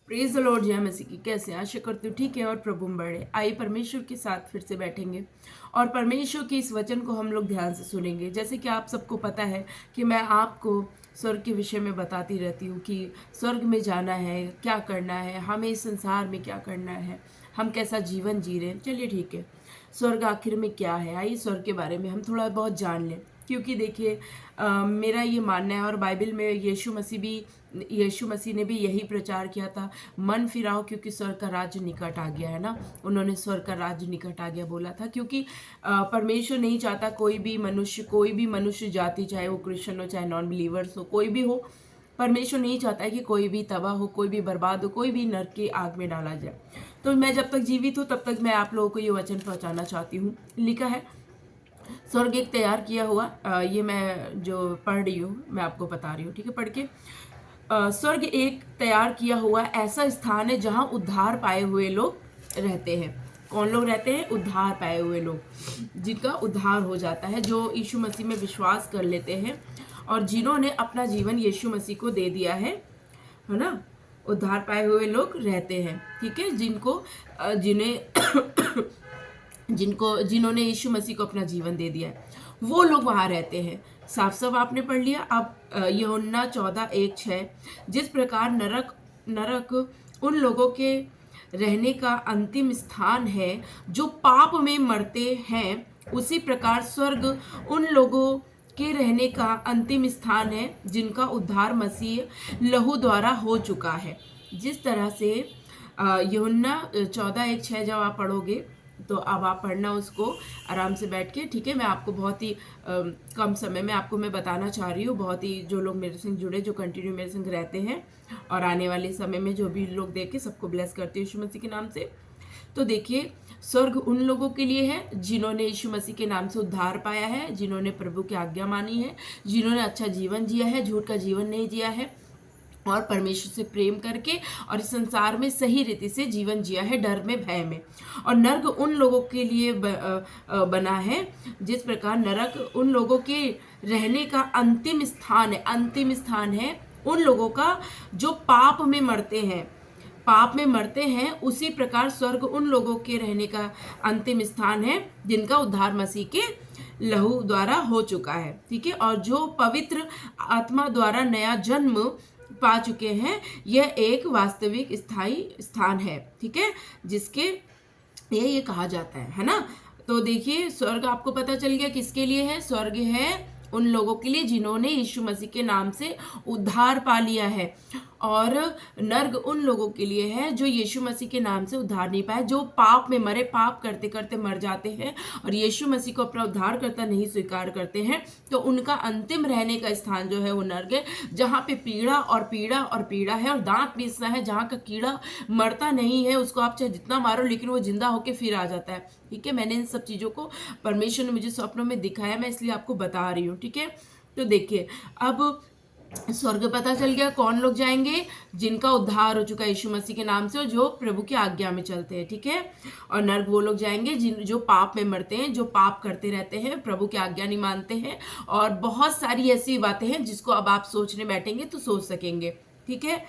Praise the Lord. जय मसीह की। कैसे आशा करती हूँ ठीक है और प्रभु में बड़े। आइए परमेश्वर के साथ फिर से बैठेंगे और परमेश्वर के इस वचन को हम लोग ध्यान से सुनेंगे। जैसे कि आप सबको पता है कि मैं आपको स्वर्ग के विषय में बताती रहती हूँ कि स्वर्ग में जाना है, क्या करना है, हमें इस संसार में क्या करना है, हम कैसा जीवन जी रहे हैं। चलिए ठीक है, स्वर्ग आखिर में क्या है, आइए स्वर्ग के बारे में हम थोड़ा बहुत जान लें। क्योंकि देखिए मेरा ये मानना है और बाइबल में यीशु मसीह ने भी यही प्रचार किया था, मन फिराओ क्योंकि स्वर्ग का राज्य निकट आ गया है ना। उन्होंने स्वर्ग का राज्य निकट आ गया बोला था, क्योंकि परमेश्वर नहीं चाहता कोई भी मनुष्य जाति, चाहे वो क्रिश्चियन हो चाहे नॉन बिलीवर्स हो, कोई भी हो, परमेश्वर नहीं चाहता है कि कोई भी तबाह हो, कोई भी बर्बाद हो, कोई भी नरक की आग में डाला जाए। तो मैं जब तक जीवित हूँ तब तक मैं आप लोगों को ये वचन पहुंचाना चाहती हूँ। लिखा है स्वर्ग एक तैयार किया हुआ, ये मैं जो पढ़ रही हूँ मैं आपको बता रही हूँ, ठीक है, पढ़ के। स्वर्ग एक तैयार किया हुआ ऐसा स्थान है जहाँ उद्धार पाए हुए लोग रहते हैं। कौन लोग रहते हैं? उद्धार पाए हुए लोग, जिनका उद्धार हो जाता है, जो यीशु मसीह में विश्वास कर लेते हैं और जिन्होंने अपना जीवन यीशु मसीह को दे दिया है ना। उद्धार पाए हुए लोग रहते हैं, ठीक है, जिन्होंने यीशु मसीह को अपना जीवन दे दिया है, वो लोग वहां रहते हैं। साफ साफ आपने पढ़ लिया। अब यूहन्ना 14:1-6, जिस प्रकार नरक नरक उन लोगों के रहने का अंतिम स्थान है जो पाप में मरते हैं, उसी प्रकार स्वर्ग उन लोगों के रहने का अंतिम स्थान है जिनका उद्धार मसीह लहू द्वारा हो चुका है। जिस तरह से यूहन्ना 14:1-6 जब आप पढ़ोगे तो अब आप पढ़ना उसको आराम से बैठ के, ठीक है। मैं आपको बहुत ही कम समय में आपको मैं बताना चाह रही हूँ। बहुत ही जो लोग मेरे संग जुड़े, जो कंटिन्यू मेरे संग रहते हैं और आने वाले समय में जो भी लोग देखे, सबको ब्लेस करती हूँ यीशु मसीह के नाम से। तो देखिए, स्वर्ग उन लोगों के लिए है जिन्होंने यीशु मसीह के नाम से उद्धार पाया है, जिन्होंने प्रभु की आज्ञा मानी है, जिन्होंने अच्छा जीवन जिया है, झूठ का जीवन नहीं जिया है और परमेश्वर से प्रेम करके और इस संसार में सही रीति से जीवन जिया है, डर में भय में। और नर्क उन लोगों के लिए बना है, जिस प्रकार नरक उन लोगों के रहने का अंतिम स्थान है उन लोगों का जो पाप में मरते हैं, उसी प्रकार स्वर्ग उन लोगों के रहने का अंतिम स्थान है जिनका उद्धार मसीह के लहू द्वारा हो चुका है, ठीक है, और जो पवित्र आत्मा द्वारा नया जन्म पा चुके हैं। यह एक वास्तविक स्थायी स्थान है, ठीक है, जिसके ये कहा जाता है ना। तो देखिए, स्वर्ग आपको पता चल गया किसके लिए है। स्वर्ग है उन लोगों के लिए जिन्होंने यीशु मसीह के नाम से उद्धार पा लिया है, और नर्क उन लोगों के लिए है जो यीशु मसीह के नाम से उद्धार नहीं पाए, जो पाप में मरे, पाप करते करते मर जाते हैं और यीशु मसीह को अपना उद्धार करता नहीं स्वीकार करते हैं। तो उनका अंतिम रहने का स्थान जो है वो नर्क है, जहाँ पे पीड़ा और पीड़ा और पीड़ा है और दांत पीसना है, जहाँ का कीड़ा मरता नहीं है, उसको आप चाहे जितना मारो लेकिन वो जिंदा होके फिर आ जाता है, ठीक है। मैंने इन सब चीज़ों को परमेश्वर ने मुझे स्वप्नों में दिखाया, मैं इसलिए आपको बता रही हूँ, ठीक है। तो देखिए, अब स्वर्ग पता चल गया कौन लोग जाएंगे, जिनका उद्धार हो चुका है यीशु मसीह के नाम से और जो प्रभु की आज्ञा में चलते हैं, ठीक है। और नर्क वो लोग जाएंगे जो पाप में मरते हैं, जो पाप करते रहते हैं, प्रभु की आज्ञा नहीं मानते हैं, और बहुत सारी ऐसी बातें हैं जिसको अब आप सोचने बैठेंगे तो सोच सकेंगे, ठीक है।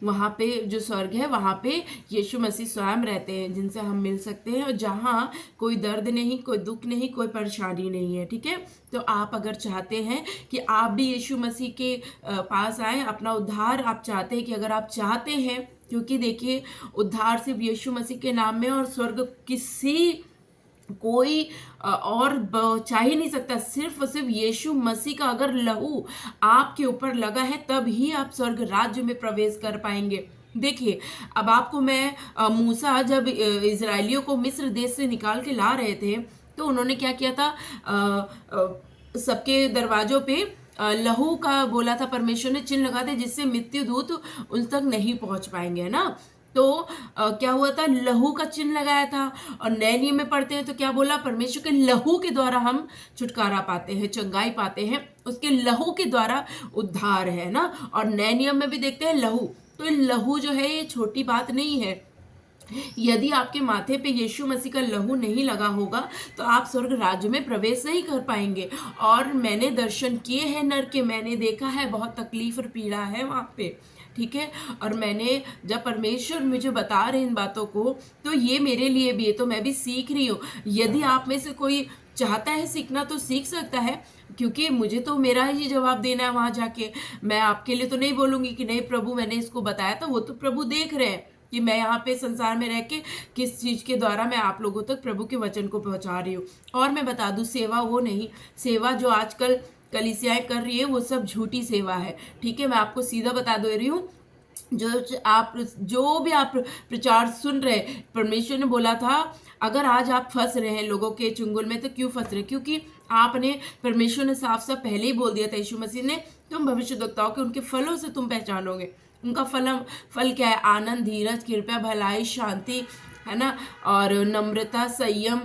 वहाँ पे जो स्वर्ग है, वहाँ पे यीशु मसीह स्वयं रहते हैं, जिनसे हम मिल सकते हैं, और जहाँ कोई दर्द नहीं, कोई दुख नहीं, कोई परेशानी नहीं है, ठीक है। तो आप अगर चाहते हैं कि आप भी यीशु मसीह के पास आए, अपना उद्धार आप चाहते हैं, कि अगर आप चाहते हैं, क्योंकि देखिए, उद्धार सिर्फ यीशु मसीह के नाम में, और स्वर्ग कोई और चाह ही नहीं सकता। सिर्फ यीशु मसीह का अगर लहू आपके ऊपर लगा है, तब ही आप स्वर्ग राज्य में प्रवेश कर पाएंगे। देखिए, अब आपको मैं मूसा जब इजराइलियों को मिस्र देश से निकाल के ला रहे थे, तो उन्होंने क्या किया था, सबके दरवाजों पे लहू का बोला था, परमेश्वर ने चिन्ह लगा दिया, जिससे मृत्यु दूत उन तक नहीं पहुंच पाएंगे, है ना। तो क्या हुआ था, लहू का चिन्ह लगाया था। और नए नियम में पढ़ते हैं तो क्या बोला, परमेश्वर के लहू के द्वारा हम छुटकारा पाते हैं, चंगाई पाते हैं, उसके लहू के द्वारा उद्धार है ना। और नए नियम में भी देखते हैं लहू, तो लहू जो है ये छोटी बात नहीं है, यदि आपके माथे पे यीशु मसीह का लहू नहीं लगा होगा तो आप स्वर्ग राज्य में प्रवेश नहीं कर पाएंगे। और मैंने दर्शन किए हैं नर के, मैंने देखा है बहुत तकलीफ और पीड़ा है वहाँ पे, ठीक है। और मैंने जब परमेश्वर मुझे बता रहे इन बातों को तो ये मेरे लिए भी है, तो मैं भी सीख रही हूँ। यदि आप में से कोई चाहता है सीखना तो सीख सकता है, क्योंकि मुझे तो मेरा ही जवाब देना है वहाँ जाके। मैं आपके लिए तो नहीं बोलूँगी कि नहीं प्रभु मैंने इसको बताया था, वो तो प्रभु देख रहे हैं कि मैं यहाँ पे संसार में रह के किस चीज़ के द्वारा मैं आप लोगों तक प्रभु के वचन को पहुँचा रही हूँ। और मैं बता दूँ, सेवा वो नहीं, सेवा जो आजकल कलीसियाएं कर रही है वो सब झूठी सेवा है, ठीक है। मैं आपको सीधा बता दे रही हूँ, जो भी आप प्रचार सुन रहे, परमेश्वर ने बोला था अगर आज आप फंस रहे हैं लोगों के चुंगल में तो क्यों फंस रहे, क्योंकि आपने, परमेश्वर ने साफ साफ पहले ही बोल दिया था यीशु मसीह ने, तुम भविष्यद्वक्ताओं के उनके फलों से तुम पहचानोगे। उनका फल क्या है? आनंद, धीरज, कृपा, भलाई, शांति, है ना, और नम्रता, संयम,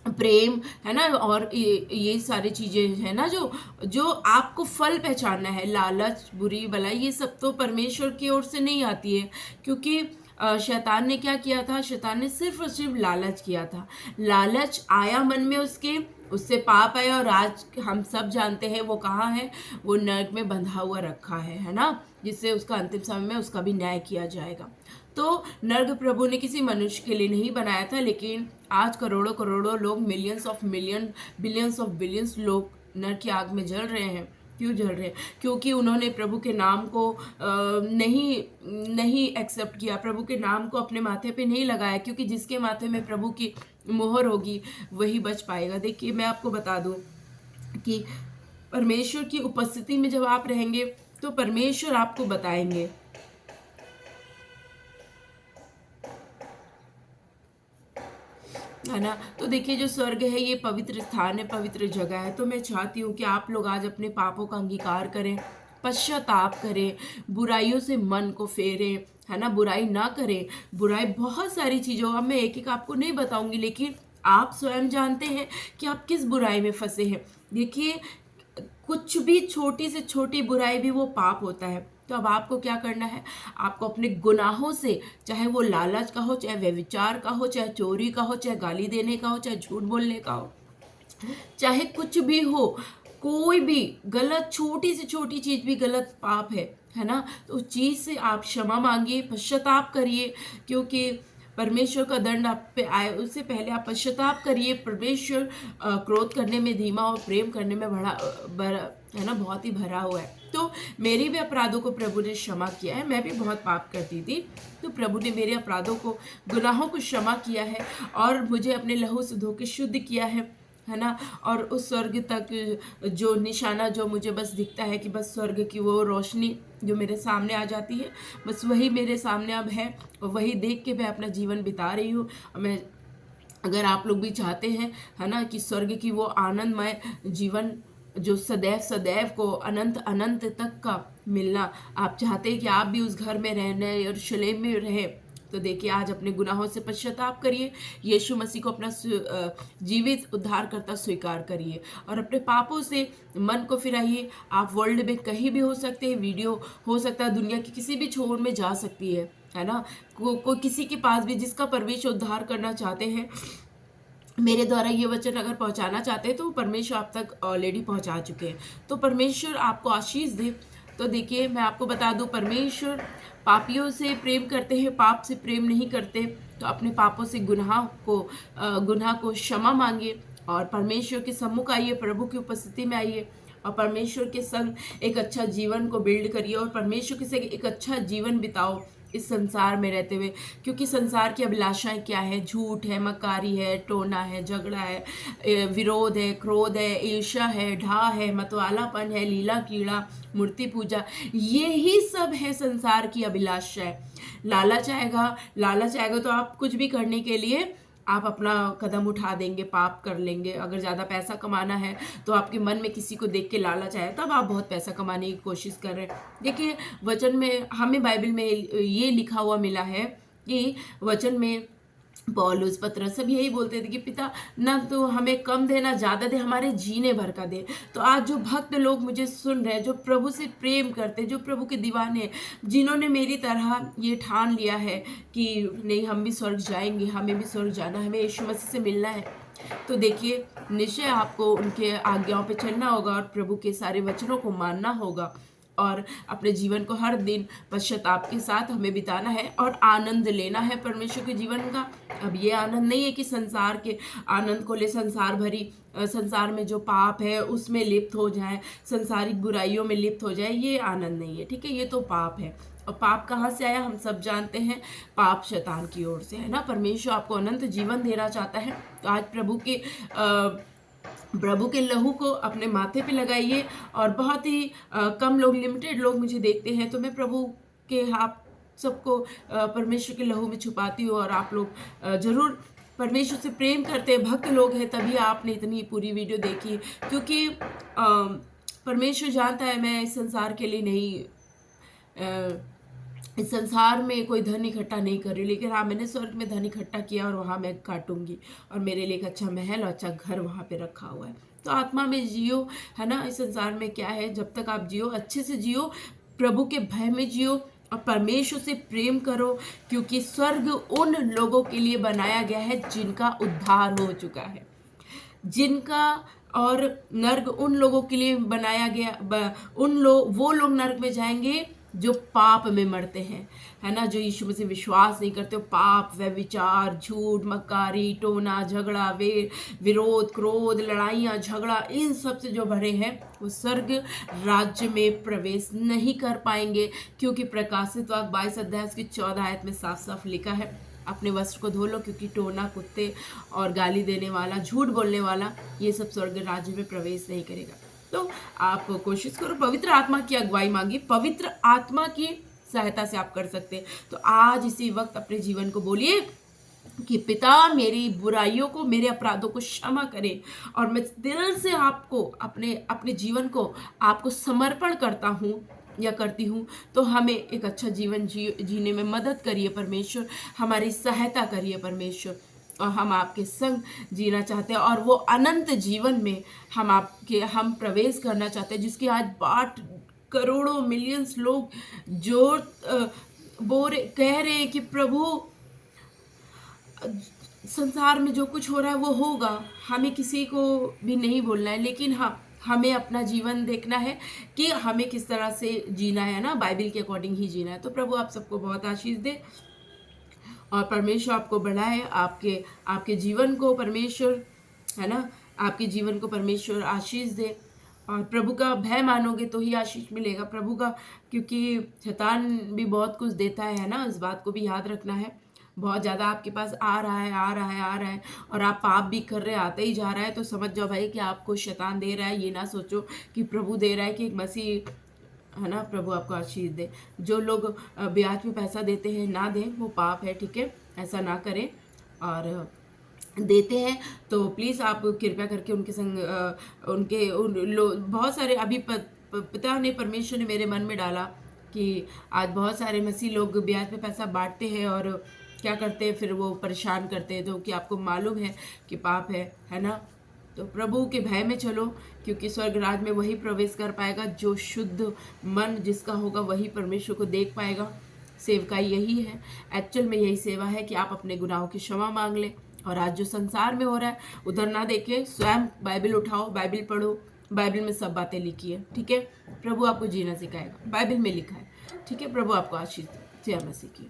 प्रेम, है ना। और ये सारी चीजें है ना, जो जो आपको फल पहचानना है। लालच, बुरी भलाई, ये सब तो परमेश्वर की ओर से नहीं आती है, क्योंकि शैतान ने क्या किया था? शैतान ने सिर्फ और सिर्फ लालच किया था। लालच आया मन में उसके, उससे पाप आया, और आज हम सब जानते हैं वो कहाँ है, वो नरक में बंधा हुआ रखा है ना, जिससे उसका अंतिम समय में उसका भी न्याय किया जाएगा। तो नर्क प्रभु ने किसी मनुष्य के लिए नहीं बनाया था, लेकिन आज करोड़ों करोड़ों लोग, millions of million, billions of billions लोग नर्क की आग में जल रहे हैं। क्यों जल रहे हैं? क्योंकि उन्होंने प्रभु के नाम को नहीं एक्सेप्ट किया, प्रभु के नाम को अपने माथे पे नहीं लगाया, क्योंकि जिसके माथे में प्रभु की मोहर होगी वही बच पाएगा। देखिए मैं आपको बता दूं कि परमेश्वर की उपस्थिति में जब आप रहेंगे तो परमेश्वर आपको बताएंगे, है ना। तो देखिए जो स्वर्ग है ये पवित्र स्थान है, पवित्र जगह है। तो मैं चाहती हूँ कि आप लोग आज अपने पापों का अंगीकार करें, पश्चाताप करें, बुराइयों से मन को फेरें, है ना, बुराई ना करें। बुराई बहुत सारी चीज़ों, अब मैं एक एक आपको नहीं बताऊंगी, लेकिन आप स्वयं जानते हैं कि आप किस बुराई में फंसे हैं। देखिए कुछ भी छोटी से छोटी बुराई भी वो पाप होता है। तो अब आपको क्या करना है? आपको अपने गुनाहों से, चाहे वो लालच का हो, चाहे व्यभिचार का हो, चाहे चोरी का हो, चाहे गाली देने का हो, चाहे झूठ बोलने का हो, चाहे कुछ भी हो, कोई भी गलत, छोटी से छोटी चीज भी गलत पाप है ना। तो उस चीज से आप क्षमा मांगिए, पश्चाताप करिए, क्योंकि परमेश्वर का दंड आप पे आए उससे पहले आप पश्चाताप करिए। परमेश्वर क्रोध करने में धीमा और प्रेम करने में बड़ा है ना, बहुत ही भरा हुआ है। तो मेरे भी अपराधों को प्रभु ने क्षमा किया है। मैं भी बहुत पाप करती थी, तो प्रभु ने मेरे अपराधों को, गुनाहों को क्षमा किया है और मुझे अपने लहू से धो के शुद्ध किया है ना। और उस स्वर्ग तक जो निशाना जो मुझे बस दिखता है कि बस स्वर्ग की वो रोशनी जो मेरे सामने आ जाती है, बस वही मेरे सामने अब है, और वही देख के मैं अपना जीवन बिता रही हूँ। मैं, अगर आप लोग भी चाहते हैं, है ना, कि स्वर्ग की वो आनंदमय जीवन जो सदैव सदैव को अनंत अनंत तक का मिलना आप चाहते हैं कि आप भी उस घर में रहने और यरूशलेम में रहे, तो देखिए आज अपने गुनाहों से पश्चाताप करिए, यीशु मसीह को अपना जीवित उद्धारकर्ता स्वीकार करिए और अपने पापों से मन को फिराइए। आप वर्ल्ड में कहीं भी हो सकते हैं, वीडियो हो सकता है दुनिया की किसी भी छोर में जा सकती है ना। कोई किसी के पास भी जिसका परमेश्वर उद्धार करना चाहते हैं, मेरे द्वारा ये वचन अगर पहुंचाना चाहते हैं तो परमेश्वर आप तक ऑलरेडी पहुंचा चुके हैं। तो परमेश्वर आपको आशीष दे। तो देखिए मैं आपको बता दूं, परमेश्वर पापियों से प्रेम करते हैं, पाप से प्रेम नहीं करते। तो अपने पापों से गुनाह को क्षमा मांगिए और परमेश्वर के सम्मुख आइए, प्रभु की उपस्थिति में आइए और परमेश्वर के संग एक अच्छा जीवन को बिल्ड करिए और परमेश्वर के संग एक अच्छा जीवन बिताओ इस संसार में रहते हुए। क्योंकि संसार की अभिलाषाएं क्या है? झूठ है, मकारी है, टोना है, झगड़ा है, विरोध है, क्रोध है, ईर्ष्या है, ढा है, मतवालापन है, लीला कीड़ा, मूर्ति पूजा, ये ही सब है संसार की अभिलाषाएं। लालच आएगा तो आप कुछ भी करने के लिए आप अपना कदम उठा देंगे, पाप कर लेंगे। अगर ज़्यादा पैसा कमाना है तो आपके मन में किसी को देख के लालच आया, तब आप बहुत पैसा कमाने की कोशिश कर रहे हैं। देखिए वचन में, हमें बाइबल में ये लिखा हुआ मिला है कि वचन में पौलुस पतरस सब यही बोलते थे कि पिता ना तो हमें कम दे ना ज़्यादा दे, हमारे जीने भर का दे। तो आज जो भक्त लोग मुझे सुन रहे हैं, जो प्रभु से प्रेम करते, जो प्रभु के दीवाने हैं, जिन्होंने मेरी तरह ये ठान लिया है कि नहीं हम भी स्वर्ग जाएंगे, हमें भी स्वर्ग जाना है, हमें यीशु मसीह से मिलना है, तो देखिए निश्चय आपको उनके आज्ञाओं पे चलना होगा और प्रभु के सारे वचनों को मानना होगा और अपने जीवन को हर दिन पश्चाताप के साथ हमें बिताना है और आनंद लेना है परमेश्वर के जीवन का। अब ये आनंद नहीं है कि संसार के आनंद को ले, संसार भरी संसार में जो पाप है उसमें लिप्त हो जाए, संसारिक बुराइयों में लिप्त हो जाए, ये आनंद नहीं है, ठीक है। ये तो पाप है और पाप कहाँ से आया हम सब जानते हैं, पाप शैतान की ओर से है ना। परमेश्वर आपको अनंत जीवन देना चाहता है, तो आज प्रभु के लहू को अपने माथे पे लगाइए। और बहुत ही कम लोग, लिमिटेड लोग मुझे देखते हैं, तो मैं प्रभु के आप सबको परमेश्वर के लहू में छुपाती हूँ। और आप लोग जरूर परमेश्वर से प्रेम करते हैं, भक्त लोग हैं, तभी आपने इतनी पूरी वीडियो देखी, क्योंकि परमेश्वर जानता है मैं इस संसार के लिए नहीं, इस संसार में कोई धन इकट्ठा नहीं कर रही, लेकिन हाँ मैंने स्वर्ग में धन इकट्ठा किया और वहाँ मैं काटूंगी और मेरे लिए एक अच्छा महल और अच्छा घर वहाँ पे रखा हुआ है। तो आत्मा में जियो, है ना। इस संसार में क्या है, जब तक आप जियो अच्छे से जियो, प्रभु के भय में जियो और परमेश्वर से प्रेम करो, क्योंकि स्वर्ग उन लोगों के लिए बनाया गया है जिनका उद्धार हो चुका है, जिनका, और नर्क उन लोगों के लिए बनाया गया, वो लोग नर्क में जाएंगे जो पाप में मरते हैं, है ना, जो यीशु मसीह विश्वास नहीं करते, पाप, व्यभिचार, झूठ, मक्कारी, टोना, झगड़ा, विरोध, क्रोध, लड़ाइयाँ, झगड़ा, इन सब से जो भरे हैं वो स्वर्ग राज्य में प्रवेश नहीं कर पाएंगे, क्योंकि प्रकाशित वाक्य 22 अध्याय की 14 आयत में साफ साफ लिखा है, अपने वस्त्र को धो लो, क्योंकि टोना, कुत्ते और गाली देने वाला, झूठ बोलने वाला, ये सब स्वर्ग राज्य में प्रवेश नहीं करेगा। तो आप कोशिश करो, पवित्र आत्मा की अगुवाई मांगी, पवित्र आत्मा की सहायता से आप कर सकते हैं। तो आज इसी वक्त अपने जीवन को बोलिए कि पिता मेरी बुराइयों को, मेरे अपराधों को क्षमा करें, और मैं दिल से आपको अपने जीवन को आपको समर्पण करता हूँ या करती हूँ। तो हमें एक अच्छा जीवन जीने में मदद करिए परमेश्वर, हमारी सहायता करिए परमेश्वर, और हम आपके संग जीना चाहते हैं और वो अनंत जीवन में हम प्रवेश करना चाहते हैं, जिसकी आज बाट करोड़ों मिलियंस लोग जो कह रहे हैं कि प्रभु संसार में जो कुछ हो रहा है वो होगा, हमें किसी को भी नहीं बोलना है, लेकिन हाँ हमें अपना जीवन देखना है कि हमें किस तरह से जीना है ना, बाइबल के अकॉर्डिंग ही जीना है। तो प्रभु आप सबको बहुत आशीष दे और परमेश्वर आपको बढ़ाए, आपके जीवन को परमेश्वर, है ना, आपके जीवन को परमेश्वर आशीष दे। और प्रभु का भय मानोगे तो ही आशीष मिलेगा प्रभु का, क्योंकि शैतान भी बहुत कुछ देता है ना, इस बात को भी याद रखना है। बहुत ज़्यादा आपके पास आ रहा है और आप पाप भी कर रहे, आते ही जा रहा है, तो समझ जाओ भाई कि आपको शैतान दे रहा है। ये ना सोचो कि प्रभु दे रहा है, कि एक मसीह, है ना। प्रभु आपको आशीष दे। जो लोग ब्याज में पैसा देते हैं ना दें, वो पाप है, ठीक है, ऐसा ना करें। और देते हैं तो प्लीज़ आप कृपया करके उनके संग बहुत सारे अभी पिता ने, परमेश्वर ने मेरे मन में डाला कि आज बहुत सारे मसीह लोग ब्याज में पैसा बांटते हैं और क्या करते हैं, फिर वो परेशान करते हैं, तो कि आपको मालूम है कि पाप है ना। तो प्रभु के भय में चलो, क्योंकि स्वर्ग राज में वही प्रवेश कर पाएगा जो शुद्ध मन जिसका होगा, वही परमेश्वर को देख पाएगा। सेवकाई यही है, एक्चुअल में यही सेवा है कि आप अपने गुनाहों की क्षमा मांग लें। और आज जो संसार में हो रहा है उधर ना देखे, स्वयं बाइबल उठाओ, बाइबल पढ़ो, बाइबल में सब बातें लिखी है, ठीक है। प्रभु आपको जीना सिखाएगा, बाइबल में लिखा है, ठीक है। प्रभु आपको आशीष दे। जय मसीह की।